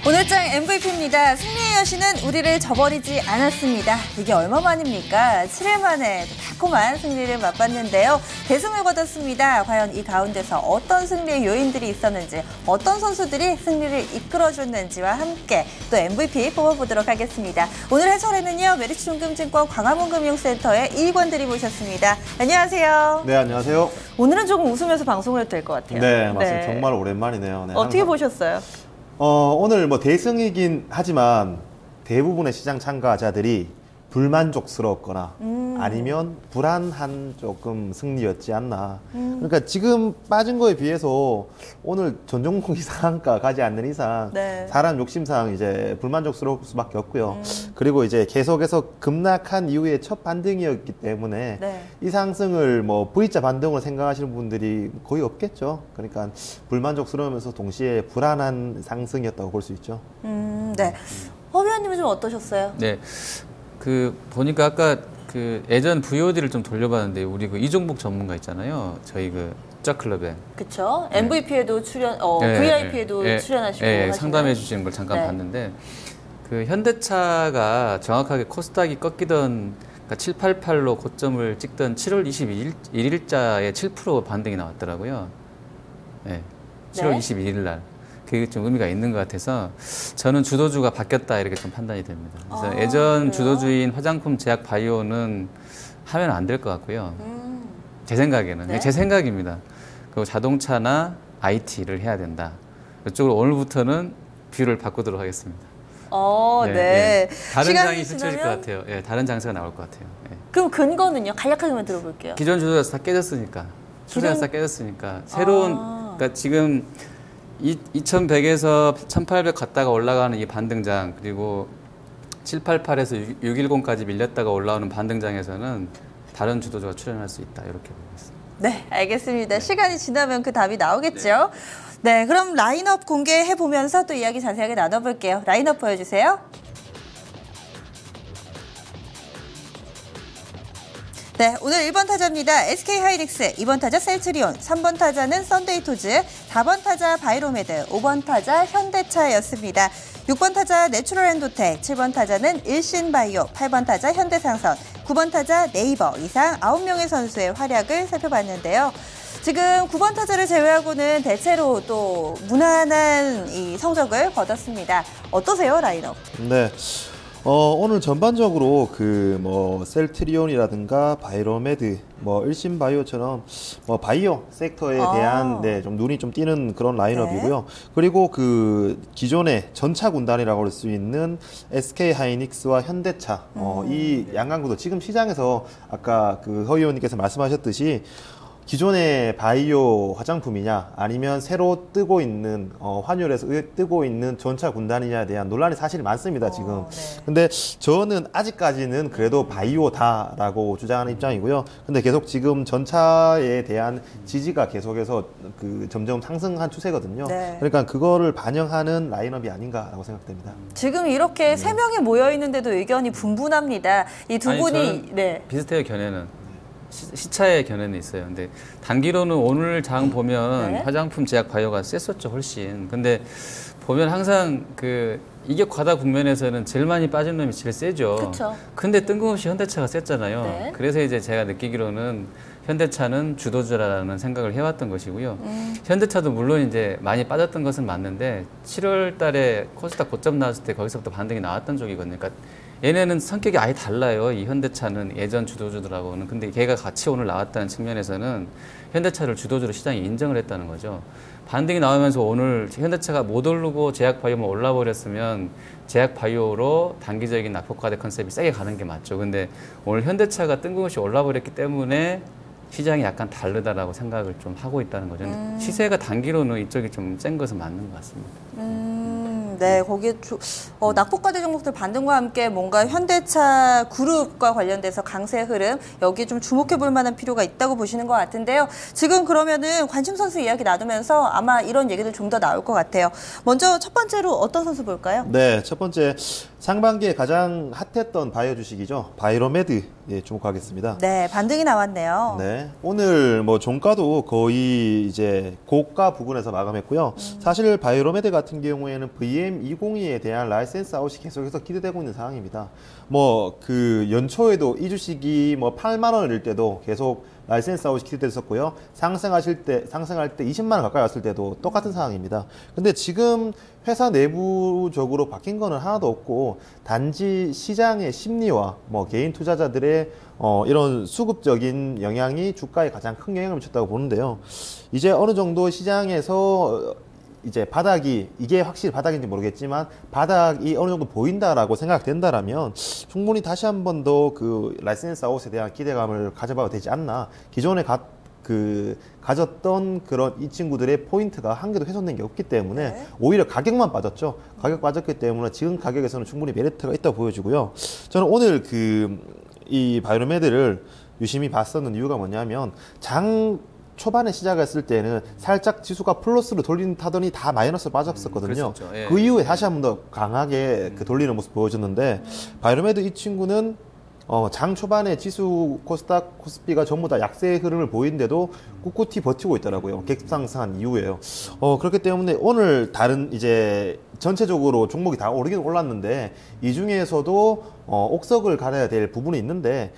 오늘장 MVP입니다. 승리의 여신은 우리를 저버리지 않았습니다. 이게 얼마만입니까? 7일 만에 달콤한 승리를 맛봤는데요. 대승을 거뒀습니다. 과연 이 가운데서 어떤 승리의 요인들이 있었는지, 어떤 선수들이 승리를 이끌어줬는지와 함께 또 MVP 뽑아보도록 하겠습니다. 오늘 해설에는요, 메리츠증권증권 광화문금융센터의 이관들이 모셨습니다. 안녕하세요. 네, 안녕하세요. 오늘은 조금 웃으면서 방송을 해도 될 것 같아요. 네, 맞습니다. 정말 오랜만이네요. 네, 어떻게 보셨어요? 오늘 뭐 대승이긴 하지만 대부분의 시장 참가자들이 불만족스러웠거나 아니면 불안한 조금 승리였지 않나. 그러니까 지금 빠진 거에 비해서 오늘 전 종목이 상한가 가지 않는 이상 네. 사람 욕심상 이제 불만족스러울 수밖에 없고요. 그리고 이제 계속해서 급락한 이후에 첫 반등이었기 때문에 네. 이 상승을 뭐 V자 반등으로 생각하시는 분들이 거의 없겠죠. 그러니까 불만족스러우면서 동시에 불안한 상승이었다고 볼 수 있죠. 네. 허 위원님은 좀 어떠셨어요? 네. 보니까 아까 예전 VOD를 좀 돌려봤는데 우리 이종복 전문가 있잖아요. 저희 짝클럽에. 그쵸. MVP에도 출연, VIP에도 출연하시고. 네, 상담해 주시는 걸 잠깐 봤는데, 현대차가 정확하게 코스닥이 꺾이던, 그러니까 788로 고점을 찍던 7월 21일자에 7% 반등이 나왔더라고요. 네. 7월 21일 날. 그게 좀 의미가 있는 것 같아서 저는 주도주가 바뀌었다 이렇게 좀 판단이 됩니다. 그래서 예전 그래요? 주도주인 화장품, 제약, 바이오는 하면 안 될 것 같고요. 제 생각에는. 네? 제 생각입니다. 그리고 자동차나 IT를 해야 된다. 이쪽으로 오늘부터는 뷰를 바꾸도록 하겠습니다. 네. 다른 장이 펼쳐질 것 같아요. 다른 장세가 나올 것 같아요. 그럼 근거는요? 간략하게만 들어볼게요. 기존 주도자에서 다 깨졌으니까. 추세에서 다 깨졌으니까. 새로운, 그러니까 지금 2100에서 1800 갔다가 올라가는 이 반등장, 그리고 788에서 610까지 밀렸다가 올라오는 반등장에서는 다른 주도주가 출연할 수 있다. 이렇게 보고 있습니다. 네, 알겠습니다. 시간이 지나면 그 답이 나오겠죠? 네, 그럼 라인업 공개해보면서 또 이야기 자세하게 나눠볼게요. 라인업 보여주세요. 네, 오늘 1번 타자입니다. SK하이닉스, 2번 타자 셀트리온, 3번 타자는 썬데이토즈, 4번 타자 바이로메드, 5번 타자 현대차였습니다. 6번 타자 내추럴앤도텍, 7번 타자는 일신바이오, 8번 타자 현대상선, 9번 타자 네이버 이상 9명의 선수의 활약을 살펴봤는데요. 지금 9번 타자를 제외하고는 대체로 또 무난한 이 성적을 거뒀습니다. 어떠세요, 라인업? 네. 오늘 전반적으로 셀트리온이라든가 바이로메드, 일신바이오처럼 바이오 섹터에 대한 좀 눈이 좀 띄는 그런 라인업이고요. 그리고 기존의 전차 군단이라고 할 수 있는 SK하이닉스와 현대차, 이 양강구도 지금 시장에서 아까 허 의원님께서 말씀하셨듯이 기존의 바이오 화장품이냐 아니면 새로 뜨고 있는 환율에서 뜨고 있는 전차 군단이냐에 대한 논란이 사실 많습니다 지금. 근데 저는 아직까지는 그래도 바이오다라고 주장하는 입장이고요. 근데 계속 지금 전차에 대한 지지가 계속해서 점점 상승한 추세거든요. 그러니까 그거를 반영하는 라인업이 아닌가라고 생각됩니다. 지금 이렇게 3명이 모여 있는데도 의견이 분분합니다. 이 두 분이 비슷해요, 견해는. 시차의 견해는 있어요. 근데 단기로는 오늘 장 보면 화장품, 제약, 바이오가 셌었죠, 훨씬. 근데 보면 항상 이게 과다 국면에서는 제일 많이 빠진 놈이 제일 세죠. 그쵸. 근데 뜬금없이 현대차가 셌잖아요. 그래서 이제 제가 느끼기로는 현대차는 주도주라는 생각을 해왔던 것이고요. 현대차도 물론 이제 많이 빠졌던 것은 맞는데 7월 달에 코스닥 고점 나왔을 때 거기서부터 반등이 나왔던 쪽이거든요. 그러니까 얘네는 성격이 아예 달라요. 이 현대차는 예전 주도주들하고는. 근데 걔가 같이 오늘 나왔다는 측면에서는 현대차를 주도주로 시장이 인정을 했다는 거죠. 반등이 나오면서 오늘 현대차가 못 오르고 제약바이오만 올라버렸으면 제약바이오로 단기적인 낙폭과대 컨셉이 세게 가는 게 맞죠. 근데 오늘 현대차가 뜬금없이 올라버렸기 때문에 시장이 약간 다르다라고 생각을 좀 하고 있다는 거죠. 시세가 단기로는 이쪽이 좀 센 것은 맞는 것 같습니다. 네, 거기에 낙폭과대 종목들 반등과 함께 뭔가 현대차 그룹과 관련돼서 강세 흐름, 여기에 좀 주목해 볼 만한 필요가 있다고 보시는 것 같은데요. 지금 그러면은 관심 선수 이야기 나누면서 아마 이런 얘기들 좀 더 나올 것 같아요. 먼저 첫 번째로 어떤 선수 볼까요? 네, 첫 번째 상반기에 가장 핫했던 바이오 주식이죠. 바이로메드 예, 주목하겠습니다. 네, 반등이 나왔네요. 네, 오늘 뭐 종가도 거의 이제 고가 부근에서 마감했고요. 사실 바이로메드 같은 경우에는 VM202에 대한 라이센스 아웃이 계속해서 기대되고 있는 상황입니다. 뭐 그 연초에도 이 주식이 뭐 8만 원일 때도 계속 라이센스 아웃이 기대됐었고요. 상승할 때 20만 원 가까이 왔을 때도 똑같은 상황입니다. 근데 지금 회사 내부적으로 바뀐 거는 하나도 없고 단지 시장의 심리와 뭐 개인 투자자들의 이런 수급적인 영향이 주가에 가장 큰 영향을 미쳤다고 보는데요. 이제 어느 정도 시장에서 이제 바닥이 이게 확실히 바닥인지 모르겠지만 바닥이 어느 정도 보인다라고 생각된다라면 충분히 다시 한 번 더 그 라이센스 아웃에 대한 기대감을 가져봐도 되지 않나. 기존에 가졌던 그런 이 친구들의 포인트가 한 개도 훼손된 게 없기 때문에 네. 오히려 가격만 빠졌죠. 가격 빠졌기 때문에 지금 가격에서는 충분히 메리트가 있다고 보여지고요. 저는 오늘 이 바이로메드를 유심히 봤었는 이유가 뭐냐면 초반에 시작했을 때는 살짝 지수가 플러스로 타더니 다 마이너스로 빠졌었거든요. 예. 그 이후에 다시 한 번 더 강하게 그 돌리는 모습 보여줬는데 바이로메드 이 친구는 장 초반에 지수 코스닥 코스피가 전부 다 약세의 흐름을 보이는데도 꿋꿋이 버티고 있더라고요. 갭상승한 이후에요. 그렇기 때문에 오늘 다른 이제 전체적으로 종목이 다 오르긴 올랐는데 이 중에서도 옥석을 가려야 될 부분이 있는데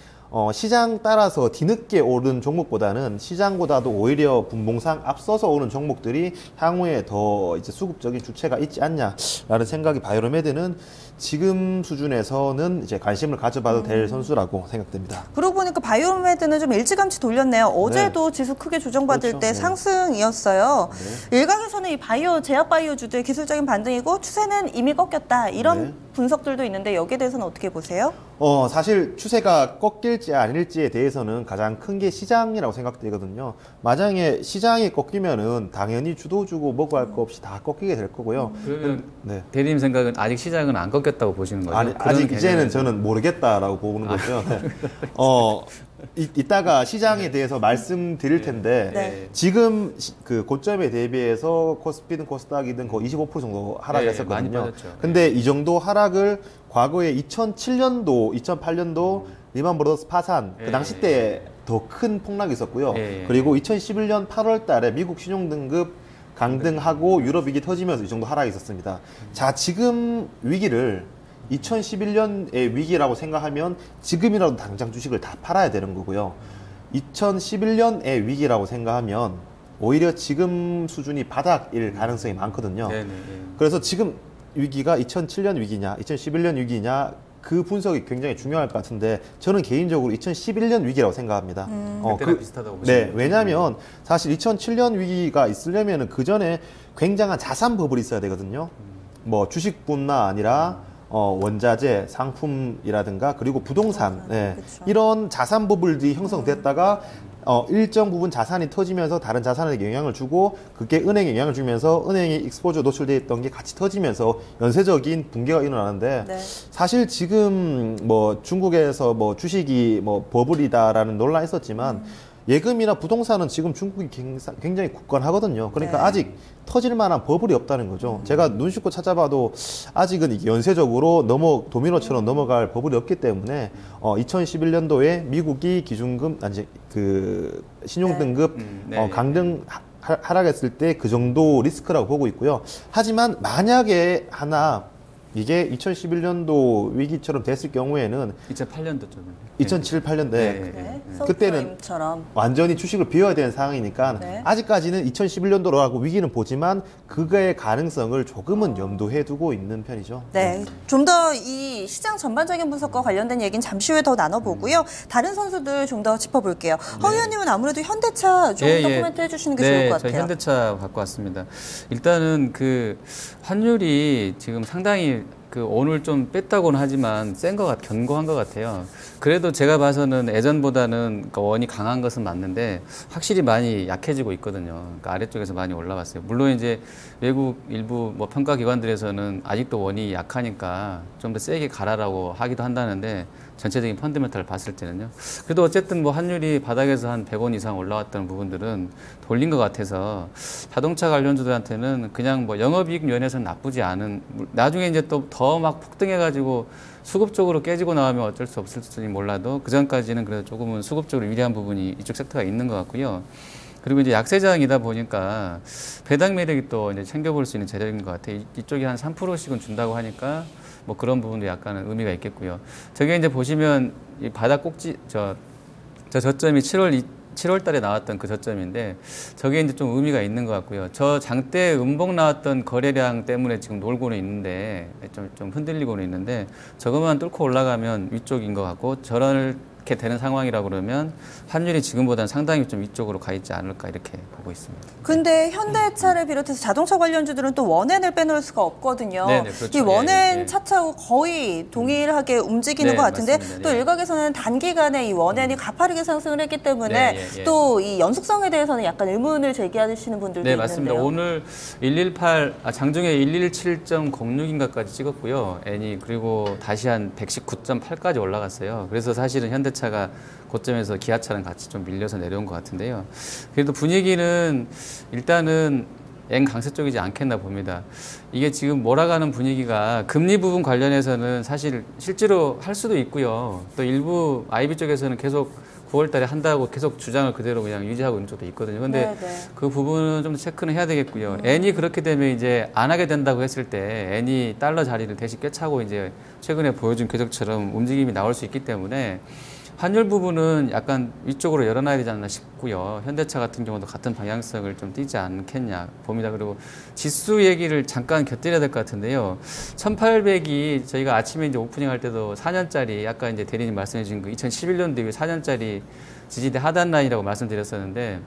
시장 따라서 뒤늦게 오른 종목보다는 시장보다도 오히려 분봉상 앞서서 오는 종목들이 향후에 더 이제 수급적인 주체가 있지 않냐라는 생각이 바이로메드는 지금 수준에서는 이제 관심을 가져봐도 될 선수라고 생각됩니다. 그러고 보니까 바이오메드는 좀 일찌감치 돌렸네요. 어제도 지수 크게 조정받을 그렇죠. 때 네. 상승이었어요. 일각에서는 이 제약 바이오주들의 기술적인 반등이고 추세는 이미 꺾였다. 이런 분석들도 있는데 여기에 대해서는 어떻게 보세요? 사실 추세가 꺾일지 아닐지에 대해서는 가장 큰 게 시장이라고 생각되거든요. 만약에 시장이 꺾이면은 당연히 주도 주고 먹고 할 거 없이 다 꺾이게 될 거고요. 그러면 네. 대리님 생각은 아직 시장은 안 꺾였다고 보시는 거죠? 아니, 아직 이제는 저는 모르겠다라고 보는 거죠. 이따가 시장에 대해서 말씀드릴 텐데 네. 지금 그 고점에 대비해서 코스피든 코스닥이든 거의 25% 정도 하락했었거든요. 많이 빠졌죠. 근데 이 정도 하락을 과거에 2007년도, 2008년도 리만 브러더스 파산 그 당시 때 더 큰 폭락이 있었고요. 그리고 2011년 8월 달에 미국 신용등급 강등하고 유럽 위기 터지면서 이 정도 하락이 있었습니다. 자, 지금 위기를 2011년의 위기라고 생각하면 지금이라도 당장 주식을 다 팔아야 되는 거고요. 2011년의 위기라고 생각하면 오히려 지금 수준이 바닥일 가능성이 많거든요. 그래서 지금 위기가 2007년 위기냐, 2011년 위기냐 그 분석이 굉장히 중요할 것 같은데 저는 개인적으로 2011년 위기라고 생각합니다. 그때랑 비슷하다고 보시면 네, 왜냐하면 사실 2007년 위기가 있으려면 그 전에 굉장한 자산 버블이 있어야 되거든요. 뭐 주식뿐만 아니라 원자재, 상품이라든가 그리고 부동산, 그렇죠. 이런 자산 버블들이 형성됐다가 일정 부분 자산이 터지면서 다른 자산에게 영향을 주고 그게 은행에 영향을 주면서 은행이 익스포저 노출되어 있던 게 같이 터지면서 연쇄적인 붕괴가 일어나는데 사실 지금 뭐 중국에서 뭐 주식이 뭐 버블이다라는 논란이 있었지만 예금이나 부동산은 지금 중국이 굉장히 굳건하거든요. 그러니까 아직 터질 만한 버블이 없다는 거죠. 제가 눈 씻고 찾아봐도 아직은 이게 연쇄적으로 도미노처럼 넘어갈 버블이 없기 때문에 2011년도에 미국이 기준금 그 신용등급 강등 하락했을 때 그 정도 리스크라고 보고 있고요. 하지만 만약에 이게 2011년도 위기처럼 됐을 경우에는 2008년도쯤 2007, 8년대 그때는 처럼 완전히 주식을 비워야 되는 상황이니까 아직까지는 2011년도라고 위기는 보지만 그거의 가능성을 조금은 염두해 두고 있는 편이죠. 네, 좀 더 이 시장 전반적인 분석과 관련된 얘기는 잠시 후에 더 나눠보고요. 다른 선수들 좀 더 짚어볼게요. 허 의원님은 아무래도 현대차 조금 더 코멘트 해주시는 게 좋을 것 같아요. 저 현대차 갖고 왔습니다. 일단은 그 환율이 지금 상당히 오늘 좀 뺐다고는 하지만 견고한 것 같아요. 그래도 제가 봐서는 예전보다는 원이 강한 것은 맞는데 확실히 많이 약해지고 있거든요. 그러니까 아래쪽에서 많이 올라왔어요. 물론 이제 외국 일부 뭐 평가 기관들에서는 아직도 원이 약하니까 좀 더 세게 가라라고 하기도 한다는데 전체적인 펀더멘탈을 봤을 때는요. 그래도 어쨌든 뭐 환율이 바닥에서 한 100원 이상 올라왔던 부분들은 돌린 것 같아서 자동차 관련주들한테는 그냥 뭐 영업이익 면에서는 나쁘지 않은, 나중에 이제 또 더 막 폭등해가지고 수급적으로 깨지고 나오면 어쩔 수 없을지 몰라도 그 전까지는 그래도 조금은 수급적으로 유리한 부분이 이쪽 섹터가 있는 것 같고요. 그리고 이제 약세장이다 보니까 배당 매력이 또 이제 챙겨볼 수 있는 재료인 것 같아요. 이쪽이 한 3%씩은 준다고 하니까 뭐 그런 부분도 약간은 의미가 있겠고요. 저게 이제 보시면 이 바닥 꼭지 저 저점이 7월 달에 나왔던 그 저점인데 저게 이제 좀 의미가 있는 것 같고요. 저 장대 음봉 나왔던 거래량 때문에 지금 놀고는 있는데 좀 흔들리고는 있는데 저것만 뚫고 올라가면 위쪽인 것 같고 저렇게 되는 상황이라고 그러면 환율이 지금보다는 상당히 좀 위쪽으로 가 있지 않을까 이렇게 보고 있습니다. 근데 현대차를 비롯해서 자동차 관련주들은 또 원엔을 빼놓을 수가 없거든요. 네네, 그렇죠. 이 원엔 네. 차트하고 거의 동일하게 움직이는 네, 것 같은데 맞습니다. 또 네. 일각에서는 단기간에 이 원엔이 가파르게 상승을 했기 때문에 네, 예. 또 이 연속성에 대해서는 약간 의문을 제기하시는 분들도 네, 맞습니다. 있는데요. 오늘 장중에 117.06인가까지 찍었고요. N이 그리고 다시 한 119.8까지 올라갔어요. 그래서 사실은 현대차가 고점에서 기아차랑 같이 좀 밀려서 내려온 것 같은데요. 그래도 분위기는 일단은 N 강세 쪽이지 않겠나 봅니다. 이게 지금 몰아가는 분위기가 금리 부분 관련해서는 사실 실제로 할 수도 있고요. 또 일부 IB 쪽에서는 계속 9월 달에 한다고 계속 주장을 그대로 그냥 유지하고 있는 쪽도 있거든요. 근데 그 부분은 좀 더 체크는 해야 되겠고요. N이 그렇게 되면 이제 안 하게 된다고 했을 때 N이 달러 자리를 대신 꿰차고 이제 최근에 보여준 궤적처럼 움직임이 나올 수 있기 때문에 환율 부분은 약간 위쪽으로 열어놔야 되지 않나 싶고요. 현대차 같은 경우도 같은 방향성을 좀 띄지 않겠냐 봅니다. 그리고 지수 얘기를 잠깐 곁들여야 될 것 같은데요. 1800이 저희가 아침에 이제 오프닝 할 때도 4년짜리 아까 이제 대리님 말씀해 주신 그 2011년도 이후 4년짜리 지지대 하단 라인이라고 말씀드렸었는데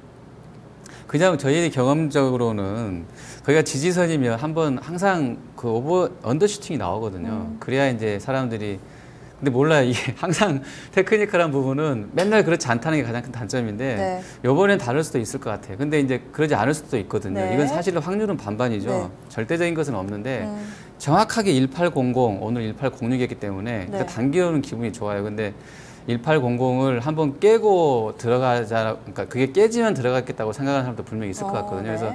그냥 저희 경험적으로는 거기가 지지선이면 한번 항상 그 언더슈팅이 나오거든요. 그래야 이제 사람들이 근데 몰라요. 이게 항상 테크니컬한 부분은 맨날 그렇지 않다는 게 가장 큰 단점인데 이번엔 다를 수도 있을 것 같아요. 근데 이제 그러지 않을 수도 있거든요. 이건 사실 확률은 반반이죠. 절대적인 것은 없는데 정확하게 1800 오늘 1806이었기 때문에 그러니까 단기로는 기분이 좋아요. 근데 1800을 한번 깨고 들어가자, 그러니까 그게 깨지면 들어갔겠다고 생각하는 사람도 분명히 있을 것 같거든요. 그래서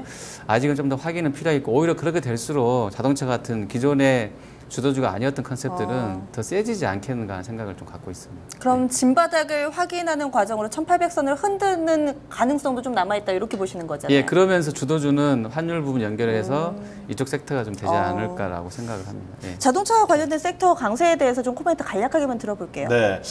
아직은 좀 더 확인은 필요하겠고 오히려 그렇게 될수록 자동차 같은 기존의 주도주가 아니었던 컨셉들은 더 세지지 않겠는가 하는 생각을 좀 갖고 있습니다. 그럼 진바닥을 확인하는 과정으로 1800선을 흔드는 가능성도 좀 남아있다 이렇게 보시는 거잖아요. 예, 그러면서 주도주는 환율 부분 연결해서 이쪽 섹터가 좀 되지 않을까라고 생각을 합니다. 예. 자동차와 관련된 섹터 강세에 대해서 좀 코멘트 간략하게만 들어볼게요. 네.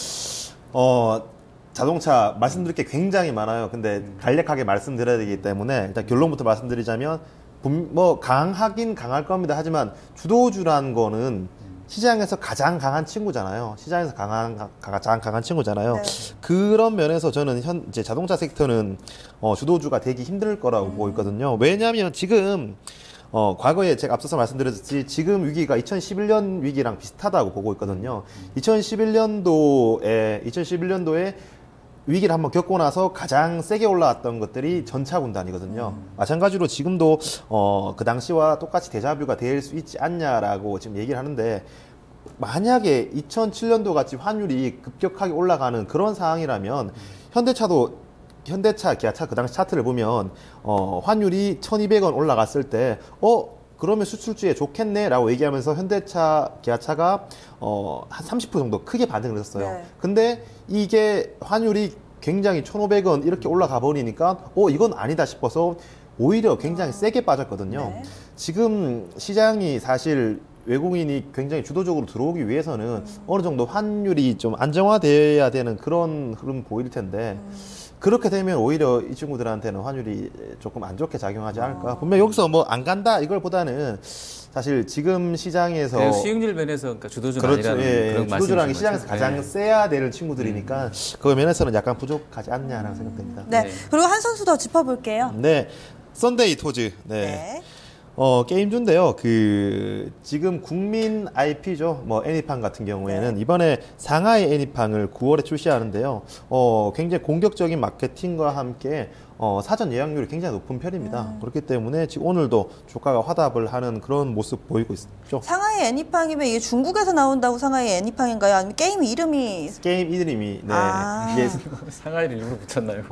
자동차 말씀드릴 게 굉장히 많아요. 근데 간략하게 말씀드려야 되기 때문에 일단 결론부터 말씀드리자면 뭐 강하긴 강할 겁니다. 하지만 주도주라는 거는 시장에서 가장 강한 친구잖아요. 시장에서 가장 강한 친구잖아요. 그런 면에서 저는 이제 자동차 섹터는 주도주가 되기 힘들 거라고 보고 있거든요. 왜냐하면 지금 과거에 제가 앞서서 말씀드렸듯이 지금 위기가 2011년 위기랑 비슷하다고 보고 있거든요. 2011년도에 위기를 한번 겪고 나서 가장 세게 올라왔던 것들이 전차 군단이거든요. 마찬가지로 지금도 그 당시와 똑같이 데자뷰가 될 수 있지 않냐라고 지금 얘기를 하는데 만약에 2007년도 같이 환율이 급격하게 올라가는 그런 상황이라면 현대차, 기아차 그 당시 차트를 보면 환율이 1200원 올라갔을 때 그러면 수출주에 좋겠네라고 얘기하면서 현대차, 기아차가 한 30% 정도 크게 반등을 했었어요. 근데 이게 환율이 굉장히 1,500원 이렇게 올라가 버리니까 이건 아니다 싶어서 오히려 굉장히 세게 빠졌거든요. 지금 시장이 사실 외국인이 굉장히 주도적으로 들어오기 위해서는 어느 정도 환율이 좀 안정화돼야 되는 그런 흐름 보일 텐데 그렇게 되면 오히려 이 친구들한테는 환율이 조금 안 좋게 작용하지 않을까. 분명 여기서 뭐 안 간다 이걸보다는 사실 지금 시장에서 수익률 면에서 그러니까 주도주는 그렇죠. 아니라는 그런 주도주라는 게 말씀이신 시장에서 거죠? 가장 세야 되는 친구들이니까 그 면에서는 약간 부족하지 않냐라고 생각됩니다. 네. 그리고 한 선수 더 짚어볼게요. 네. 썬데이 토즈. 게임주인데요. 지금 국민 IP죠. 뭐 애니팡 같은 경우에는 이번에 상하이 애니팡을 9월에 출시하는데요. 굉장히 공격적인 마케팅과 함께 사전 예약률이 굉장히 높은 편입니다. 그렇기 때문에 지금 오늘도 주가가 화답을 하는 그런 모습 보이고 있죠. 상하이 애니팡이면 이게 중국에서 나온다고 상하이 애니팡인가요? 아니면 게임 이름이? 게임 이름이 네. 이게 상하이를 일부러 붙였나요?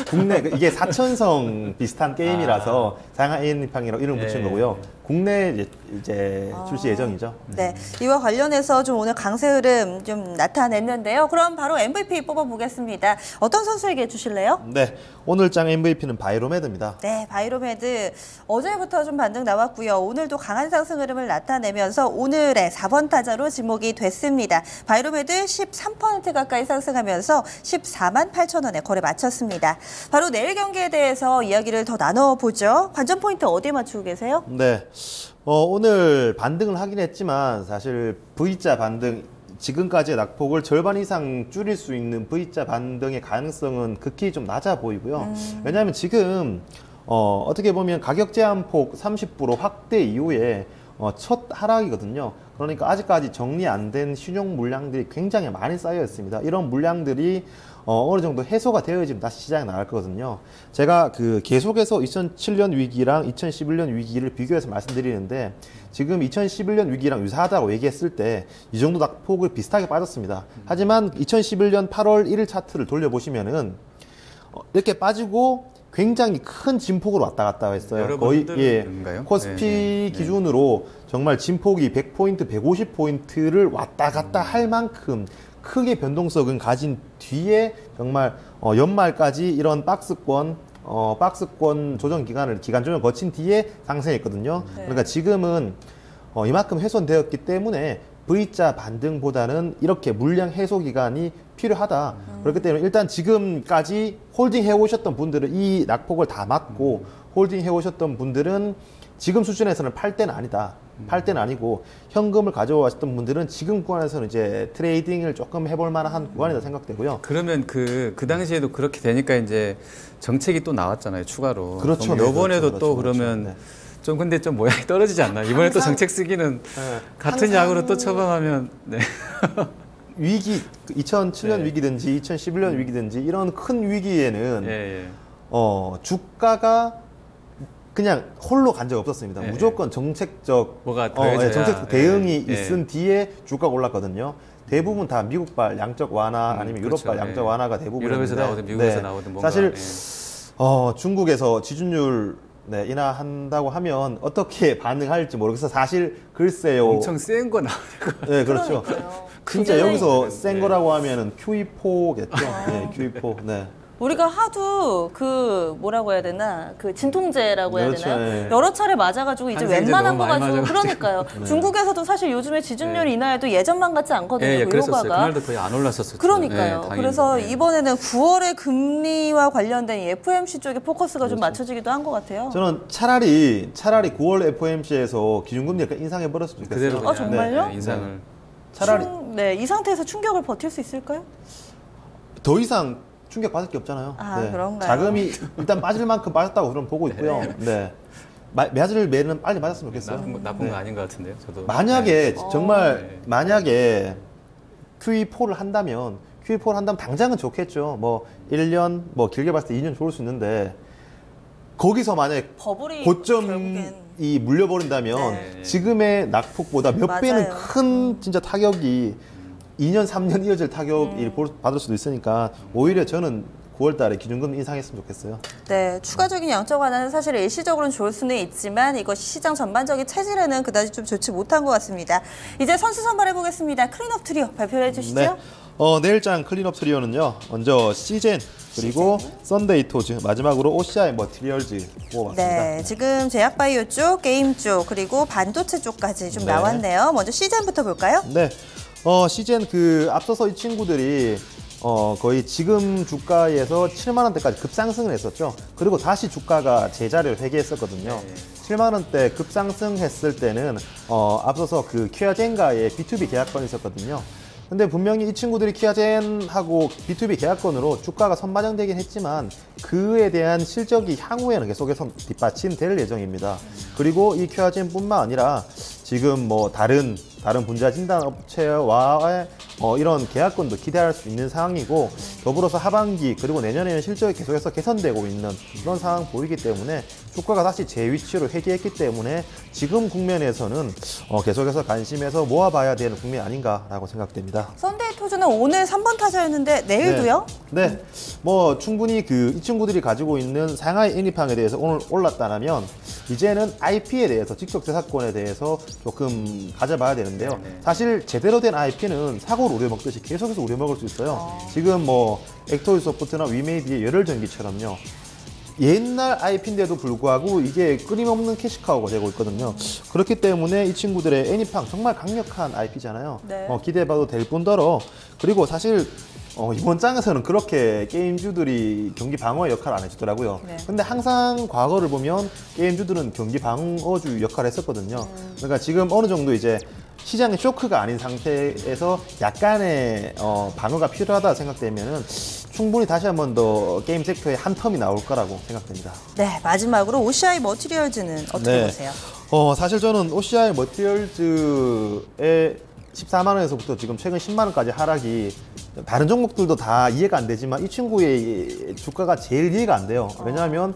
국내 이게 사천성 비슷한 게임이라서 상하이 애니팡이라고 이름 붙인 거고요. 국내 이제 출시 예정이죠. 네, 이와 관련해서 좀 오늘 강세 흐름 좀 나타냈는데요. 그럼 바로 MVP 뽑아보겠습니다. 어떤 선수에게 주실래요? 네, 오늘 장 MVP는 바이로메드입니다. 네, 바이로메드 어제부터 좀 반등 나왔고요. 오늘도 강한 상승 흐름을 나타내면서 오늘의 4번 타자로 지목이 됐습니다. 바이로메드 13% 가까이 상승하면서 14만 8천 원에 거래 마쳤습니다. 바로 내일 경기에 대해서 이야기를 더 나눠보죠. 관전 포인트 어디에 맞추고 계세요? 네, 오늘 반등을 하긴 했지만 사실 V자 반등 지금까지의 낙폭을 절반 이상 줄일 수 있는 V자 반등의 가능성은 극히 좀 낮아 보이고요. 왜냐하면 지금 어떻게 보면 가격 제한폭 30% 확대 이후에 첫 하락이거든요. 그러니까 아직까지 정리 안 된 신용 물량들이 굉장히 많이 쌓여 있습니다. 이런 물량들이 어느 정도 해소가 되어야지만 다시 시장에 나갈 거거든요. 제가 계속해서 2007년 위기랑 2011년 위기를 비교해서 말씀드리는데 지금 2011년 위기랑 유사하다고 얘기했을 때 이 정도 낙폭을 비슷하게 빠졌습니다. 하지만 2011년 8월 1일 차트를 돌려보시면은 이렇게 빠지고 굉장히 큰 진폭으로 왔다 갔다 했어요. 거의 코스피 네. 기준으로 정말 진폭이 100포인트, 150포인트를 왔다 갔다 할 만큼 크게 변동성을 가진 뒤에 정말 연말까지 이런 박스권 조정 기간 조정을 거친 뒤에 상승했거든요. 네. 그러니까 지금은 이만큼 훼손되었기 때문에 V자 반등보다는 이렇게 물량 해소 기간이 필요하다. 그렇기 때문에 일단 지금까지 홀딩 해오셨던 분들은 이 낙폭을 다 맞고 홀딩 해오셨던 분들은 지금 수준에서는 팔 때는 아니다. 팔 때는 아니고 현금을 가져왔던 분들은 지금 구간에서는 이제 트레이딩을 조금 해볼 만한 구간이다 생각되고요. 그러면 그 당시에도 그렇게 되니까 이제 정책이 또 나왔잖아요, 추가로. 그렇죠. 네, 이번에도 그렇죠, 또 그렇죠. 그러면 네. 좀 근데 좀 모양이 떨어지지 않나요? 이번에 또 정책 쓰기는 같은 약으로 또 처방하면 네. 위기 2007년 네. 위기든지 2011년 위기든지 이런 큰 위기에는 예. 주가가 그냥 홀로 간 적 없었습니다. 네. 무조건 정책적 뭐가 더해져야, 정책 대응이 예. 있은 뒤에 주가가 올랐거든요. 대부분 다 미국발 양적 완화 아니면 유럽발 그렇죠. 양적 완화가 대부분 유럽에서 나오든 미국에서 나오든 뭔가 사실 중국에서 지준율 인하한다고 하면 어떻게 반응할지 모르겠어서 사실 글쎄요. 엄청 센 거 나오고. 네, 그렇죠. 진짜 여기서 센 네. 거라고 하면은 QE4겠죠. 네, QE4. 네. 우리가 하도 뭐라고 해야 되나 진통제라고 해야 그렇죠, 되나요? 예. 여러 차례 맞아가지고 이제 항생제 웬만한 거 너무 많이 가지고 그러니까요. 중국에서도 사실 요즘에 지준율 인하에도 예전만 같지 않거든요. 예, 그 그랬었어요. 효과가. 그날도 거의 안 올랐었어요. 그러니까요. 네, 그래서 당연히. 이번에는 9월의 금리와 관련된 이 FOMC 쪽에 포커스가 좀 맞춰지기도 한 것 같아요. 저는 차라리 9월 FOMC에서 기준금리를 인상해 버렸으면 좋겠어요. 그대로 그냥 정말요? 네, 인상을. 차라리 이 상태에서 충격을 버틸 수 있을까요? 더 이상 충격 받을 게 없잖아요. 아, 그런가요? 자금이 일단 빠질 만큼 빠졌다고 그럼 보고 있고요. 네. 매를 매는 빨리 맞았으면 좋겠어요. 나쁜 거 아닌 것 같은데요. 저도. 만약에 정말 네. 만약에 QE4를 한다면 당장은 좋겠죠. 뭐 1년 뭐 길게 봤을 때 2년 좋을 수 있는데 거기서 만약에 버블이 고점이 결국엔 물려버린다면 네. 지금의 낙폭보다 몇 배는 맞아요. 큰 진짜 타격이 2년, 3년 이어질 타격을 받을 수도 있으니까 오히려 저는 9월 달에 기준금리 인상했으면 좋겠어요. 네, 추가적인 양적 완화는 사실 일시적으로는 좋을 수는 있지만 이것이 시장 전반적인 체질에는 그다지 좀 좋지 못한 것 같습니다. 이제 선수 선발해 보겠습니다. 클린업 트리오 발표해 주시죠. 네. 내일장 클린업 트리오는요. 먼저 시젠 그리고 썬데이 토즈 마지막으로 OCI 머티리얼즈 뽑아봤습니다. 네, 지금 제약바이오 쪽, 게임 쪽 그리고 반도체 쪽까지 좀 네. 나왔네요. 먼저 시젠부터 볼까요? 네. 시젠 앞서서 이 친구들이 거의 지금 주가에서 7만 원대까지 급상승을 했었죠. 그리고 다시 주가가 제자리를 회귀했었거든요. 7만 원대 급상승했을 때는 앞서서 퀴아젠과의 B2B 계약건이 있었거든요. 근데 분명히 이 친구들이 퀴아젠하고 B2B 계약건으로 주가가 선반영되긴 했지만 그에 대한 실적이 향후에는 계속해서 뒷받침될 예정입니다. 그리고 이 퀴아젠뿐만 아니라 지금 뭐 다른 다른 분자 진단 업체와의 이런 계약권도 기대할 수 있는 상황이고 더불어서 하반기 그리고 내년에는 실적이 계속해서 개선되고 있는 그런 상황 보이기 때문에 주가가 다시 제 위치로 회귀했기 때문에 지금 국면에서는 계속해서 관심에서 모아봐야 되는 국면 아닌가라고 생각됩니다. 썬데이토즈는 오늘 3번 타자였는데 내일도요? 네. 뭐 충분히 이 친구들이 가지고 있는 상하이 애니팡에 대해서 오늘 올랐다면 이제는 IP에 대해서 직접 재사권에 대해서 조금 가져봐야 되는데요. 사실 제대로 된 IP는 사고를 우려먹듯이 계속해서 우려먹을 수 있어요. 지금 뭐 액토이소프트나 위메이드의 열혈전기처럼요. 옛날 IP인데도 불구하고 이게 끊임없는 캐시카우가 되고 있거든요. 그렇기 때문에 이 친구들의 애니팡 정말 강력한 IP잖아요. 네. 기대해봐도 될 뿐더러 그리고 사실 이번 장에서는 그렇게 게임주들이 경기 방어의 역할을 안 해주더라고요. 네. 근데 항상 과거를 보면 게임주들은 경기 방어주 역할을 했었거든요. 그러니까 지금 어느 정도 이제 시장의 쇼크가 아닌 상태에서 약간의 방어가 필요하다 생각되면은 충분히 다시 한 번 더 게임 섹터에 한 텀이 나올 거라고 생각됩니다. 네, 마지막으로 OCI 머티리얼즈는 어떻게 보세요? 사실 저는 OCI 머티리얼즈의 14만 원에서부터 지금 최근 10만 원까지 하락이 다른 종목들도 다 이해가 안 되지만 이 친구의 주가가 제일 이해가 안 돼요. 왜냐하면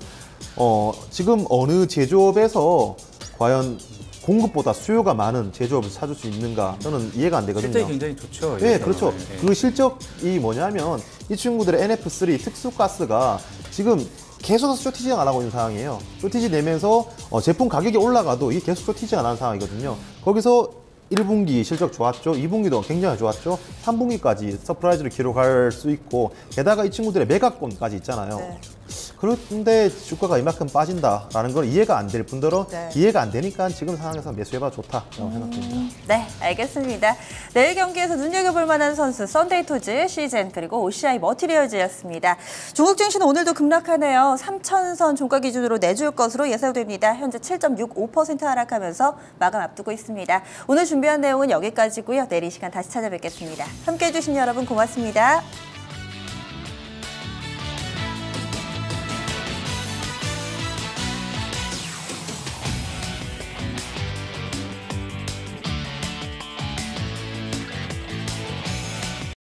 지금 어느 제조업에서 과연 공급보다 수요가 많은 제조업을 찾을 수 있는가 저는 이해가 안 되거든요. 실적이 굉장히 좋죠. 네, 그렇죠. 네. 그 실적이 뭐냐면 이 친구들의 NF3 특수가스가 지금 계속해서 쇼티지가 안 하고 있는 상황이에요. 쇼티지 내면서 제품 가격이 올라가도 이게 계속 쇼티지가 안 하는 상황이거든요. 거기서 1분기 실적 좋았죠. 2분기도 굉장히 좋았죠. 3분기까지 서프라이즈를 기록할 수 있고 게다가 이 친구들의 매각권까지 있잖아요. 네. 그런데 주가가 이만큼 빠진다라는 건 이해가 안 될 뿐더러 네. 이해가 안 되니까 지금 상황에서 매수해봐 좋다라고 생각됩니다. 네, 알겠습니다. 내일 경기에서 눈여겨볼 만한 선수 썬데이토즈, 시즌 그리고 OCI 머티리얼즈였습니다. 중국 증시는 오늘도 급락하네요. 3,000선 종가 기준으로 내줄 것으로 예상됩니다. 현재 7.65% 하락하면서 마감 앞두고 있습니다. 오늘 준비한 내용은 여기까지고요. 내일 이 시간 다시 찾아뵙겠습니다. 함께해 주신 여러분 고맙습니다.